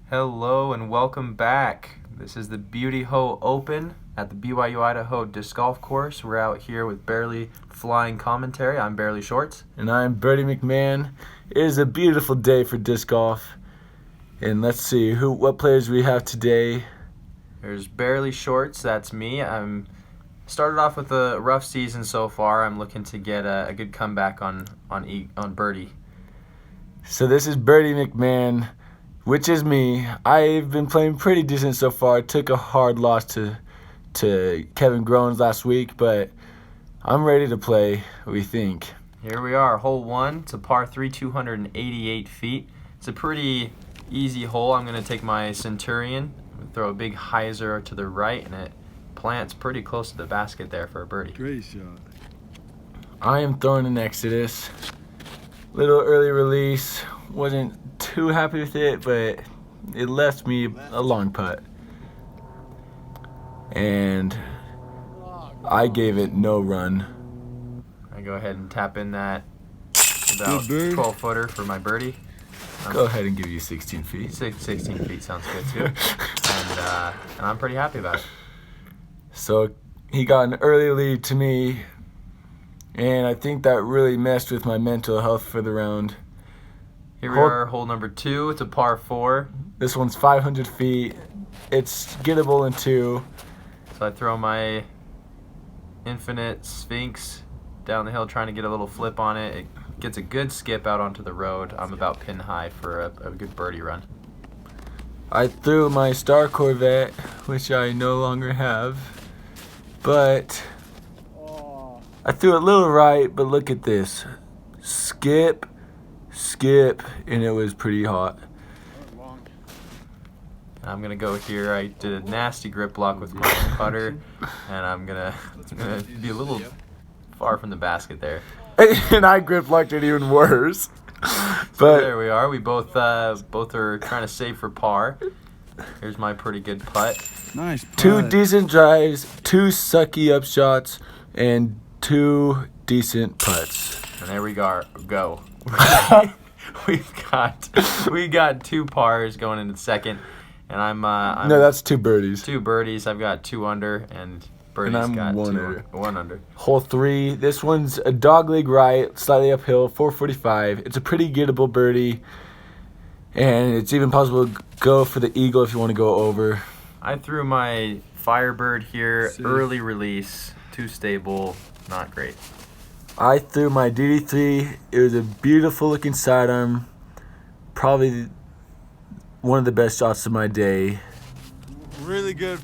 Hello and welcome back. This is the Beauty Ho Open at the BYU Idaho Disc Golf Course. We're out here with Barely Flying Commentary. I'm Barely Shortz. And I'm Birdie McMahon. It is a beautiful day for disc golf. And let's see what players we have today. There's Barely Shortz, that's me. I'm started off with a rough season so far. I'm looking to get a good comeback on Birdie. So this is Birdie McMahon, which is me. I've been playing pretty decent so far. I took a hard loss to Kevin Groans last week, but I'm ready to play, we think. Here we are, hole 1. It's a par 3, 288 feet. It's a pretty easy hole. I'm going to take my Centurion, throw a big hyzer to the right, and it plants pretty close to the basket there for a birdie. Great shot. I am throwing an Exodus. Little early release. Wasn't too happy with it, but it left me a long putt. And I gave it no run. I go ahead and tap in that about 12-footer for my birdie. Go ahead and give you 16 feet. 16 feet sounds good too. And I'm pretty happy about it. So he got an early lead to me, and I think that really messed with my mental health for the round. Here we are, hole number 2. It's a par 4. This one's 500 feet. It's gettable in 2. So I throw my Infinite Sphinx down the hill, trying to get a little flip on it. It gets a good skip out onto the road. I'm about pin high for a good birdie run. I threw my Star Corvette, which I no longer have, but I threw it a little right, but look at this. Skip, and it was pretty hot. I'm going to go here. I did a nasty grip lock with my putter, and I'm gonna be a little far from the basket there. And I grip locked it even worse. But there we are. We both are trying to save for par. Here's my pretty good putt. Nice putt. 2 decent drives, 2 sucky up shots, and 2 decent putts. And there we go. we got 2 pars going into the second, and I'm no, that's 2 birdies. 2 birdies. I've got 2 under, and Birdie's got 1 under. Hole 3. This one's a dogleg right, slightly uphill, 445. It's a pretty gettable birdie, and it's even possible to go for the eagle if you want to go over. I threw my Firebird here, early release, too stable, not great. I threw my DD3. It was a beautiful looking sidearm, probably one of the best shots of my day. Really good.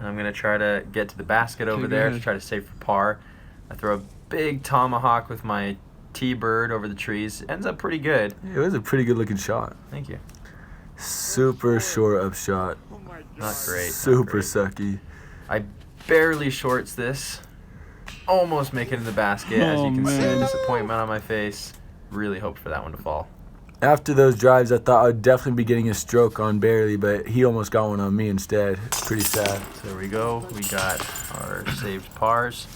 I'm going to try to get to the basket over there to try to save for par. I throw a big tomahawk with my T-Bird over the trees. Ends up pretty good. It was a pretty good looking shot. Thank you. Super short up shot. Not great. Super sucky. I barely shorts this. Almost make it in the basket. As you can see, the disappointment on my face. Really hoped for that one to fall. After those drives, I thought I'd definitely be getting a stroke on Barely, but he almost got one on me instead. Pretty sad. So there we go. We got our saved pars,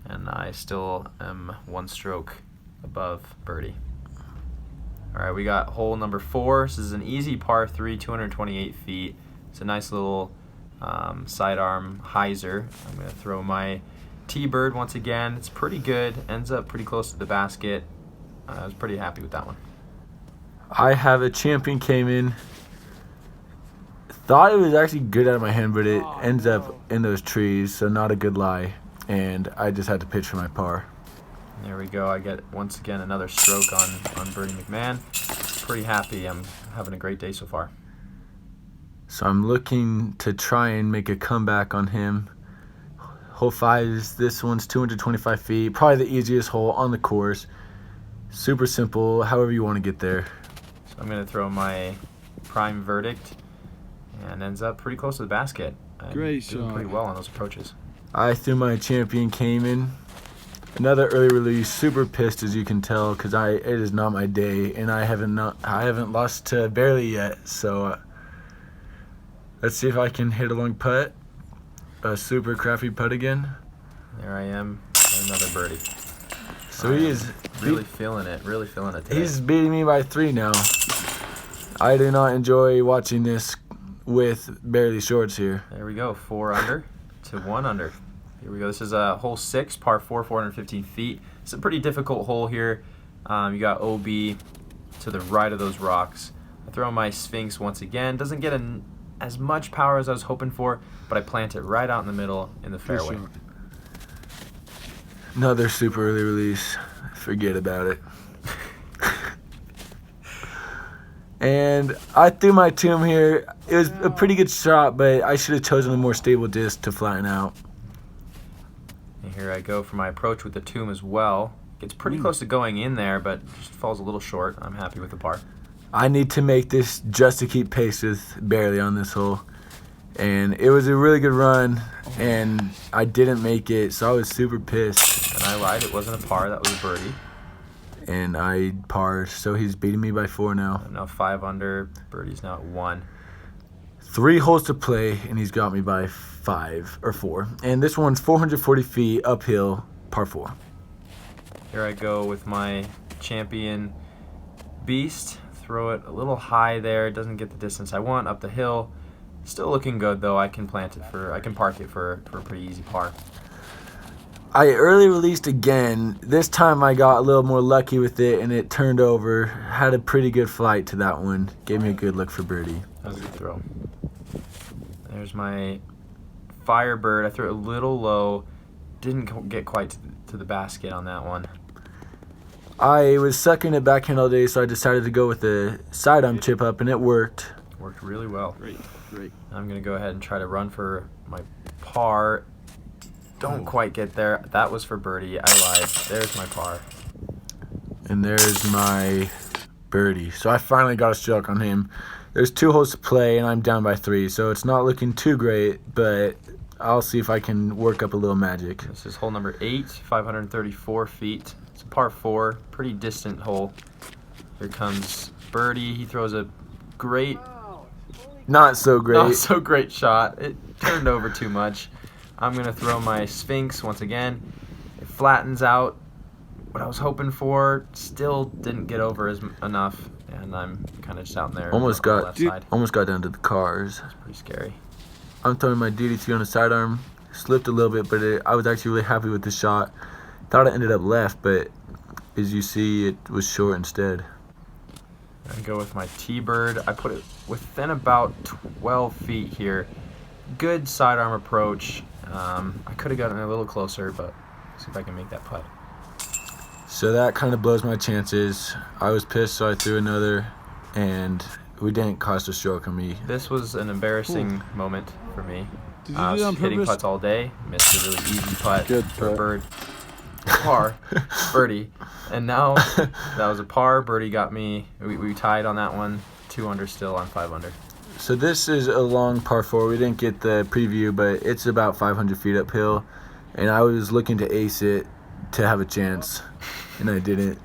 and I still am 1 stroke above Birdie. All right, we got hole number 4. This is an easy par 3, 228 feet. It's a nice little sidearm hyzer. I'm going to throw my T-Bird once again. It's pretty good. Ends up pretty close to the basket. I was pretty happy with that one. I have a Champion came in. Thought it was actually good out of my hand, but it ends up in those trees, so not a good lie. And I just had to pitch for my par. There we go. I get, once again, another stroke on Birdie McMahon. Pretty happy. I'm having a great day so far. So I'm looking to try and make a comeback on him. Hole 5, this one's 225 feet. Probably the easiest hole on the course. Super simple, however you want to get there. So I'm going to throw my Prime Verdict, and ends up pretty close to the basket. I'm doing pretty well on those approaches. I threw my Champion Cayman. Another early release. Super pissed, as you can tell, because it is not my day, and I haven't lost to Barely yet. So let's see if I can hit a long putt. A super crappy putt again. There I am, another birdie. So he is Really feeling it today. He's beating me by 3 now. I do not enjoy watching this with barely shorts here. There we go, 4 under to 1 under. Here we go. This is hole 6, par 4, 415 feet. It's a pretty difficult hole here. You got OB to the right of those rocks. I throw my Sphinx once again. Doesn't get as much power as I was hoping for, but I plant it right out in the middle in the fairway. Another super early release. Forget about it. And I threw my tomb here. It was a pretty good shot, but I should have chosen a more stable disc to flatten out. And here I go for my approach with the tomb as well. Gets pretty close to going in there, but just falls a little short. I'm happy with the par. I need to make this just to keep pace with barely on this hole. And it was a really good run, and I didn't make it, so I was super pissed. And I lied. It wasn't a par. That was a birdie. And I parred, so he's beating me by 4 now. I'm now 5 under. Birdie's now at 1. 3 holes to play, and he's got me by 5 or 4. And this one's 440 feet uphill, par 4. Here I go with my champion beast. Throw it a little high there. It doesn't get the distance I want up the hill. Still looking good though. I can park it for a pretty easy par. I early released again. This time I got a little more lucky with it, and it turned over. Had a pretty good flight to that one. Gave me a good look for birdie. That was a good throw. There's my Firebird. I threw it a little low. Didn't get quite to the basket on that one. I was sucking at backhand all day, so I decided to go with the sidearm chip up, and it worked. Worked really well. Great. I'm going to go ahead and try to run for my par. Don't quite get there. That was for birdie. I lied. There's my par. And there's my birdie. So I finally got a stroke on him. There's 2 holes to play, and I'm down by 3, so it's not looking too great, but I'll see if I can work up a little magic. This is hole number 8, 534 feet. It's a par 4, pretty distant hole. Here comes birdie. He throws a great, Not so great shot. It turned over too much. I'm going to throw my Sphinx once again. It flattens out. What I was hoping for still didn't get over enough, and I'm kind of just out in there Almost on the got left side. almost got down to the cars. That's pretty scary. I'm throwing my DDT on the sidearm. Slipped a little bit, but I was actually really happy with the shot. Thought it ended up left, but as you see, it was short instead. I go with my T-Bird. I put it within about 12 feet here. Good sidearm approach. I could have gotten a little closer, but see if I can make that putt. So that kind of blows my chances. I was pissed, so I threw another, and we didn't cost a stroke on me. This was an embarrassing moment for me. Did you I do was that on hitting purpose? putts all day. Missed a really easy putt Good for a putt. bird. Par, birdie. And now that was a par. Birdie got me. We tied on that one. 2 under still. I'm 5 under. So this is a long par 4. We didn't get the preview, but it's about 500 feet uphill, and I was looking to ace it to have a chance, and I didn't.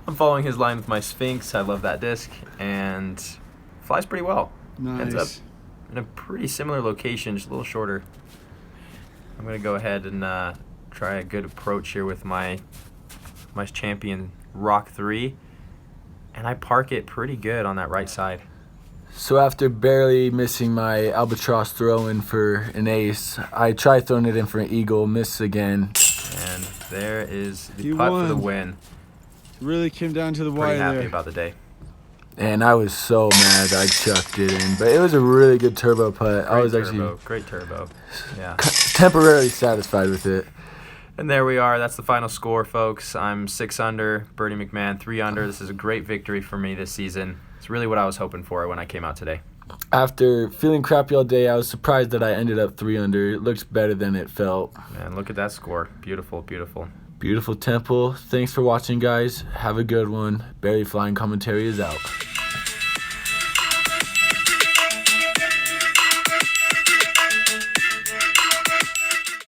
I'm following his line with my Sphinx. I love that disc, and flies pretty well. Ends up Nice. in a pretty similar location, just a little shorter. I'm going to go ahead and try a good approach here with my champion Rock 3, and I park it pretty good on that right side. So after barely missing my albatross throw-in for an ace, I tried throwing it in for an eagle, miss again. And there is the You putt for the won. win. Really came down to the wire Pretty happy there. about the day. And I was so mad I chucked it in. But it was a really good turbo putt. I was actually Great turbo. Yeah. temporarily satisfied with it. And there we are. That's the final score, folks. I'm 6 under. Birdie McMahon 3 under. This is a great victory for me this season. It's really what I was hoping for when I came out today. After feeling crappy all day, I was surprised that I ended up 3 under. It looks better than it felt. Man, look at that score. Beautiful, beautiful. Beautiful temple. Thanks for watching, guys. Have a good one. Barely Flying Commentary is out.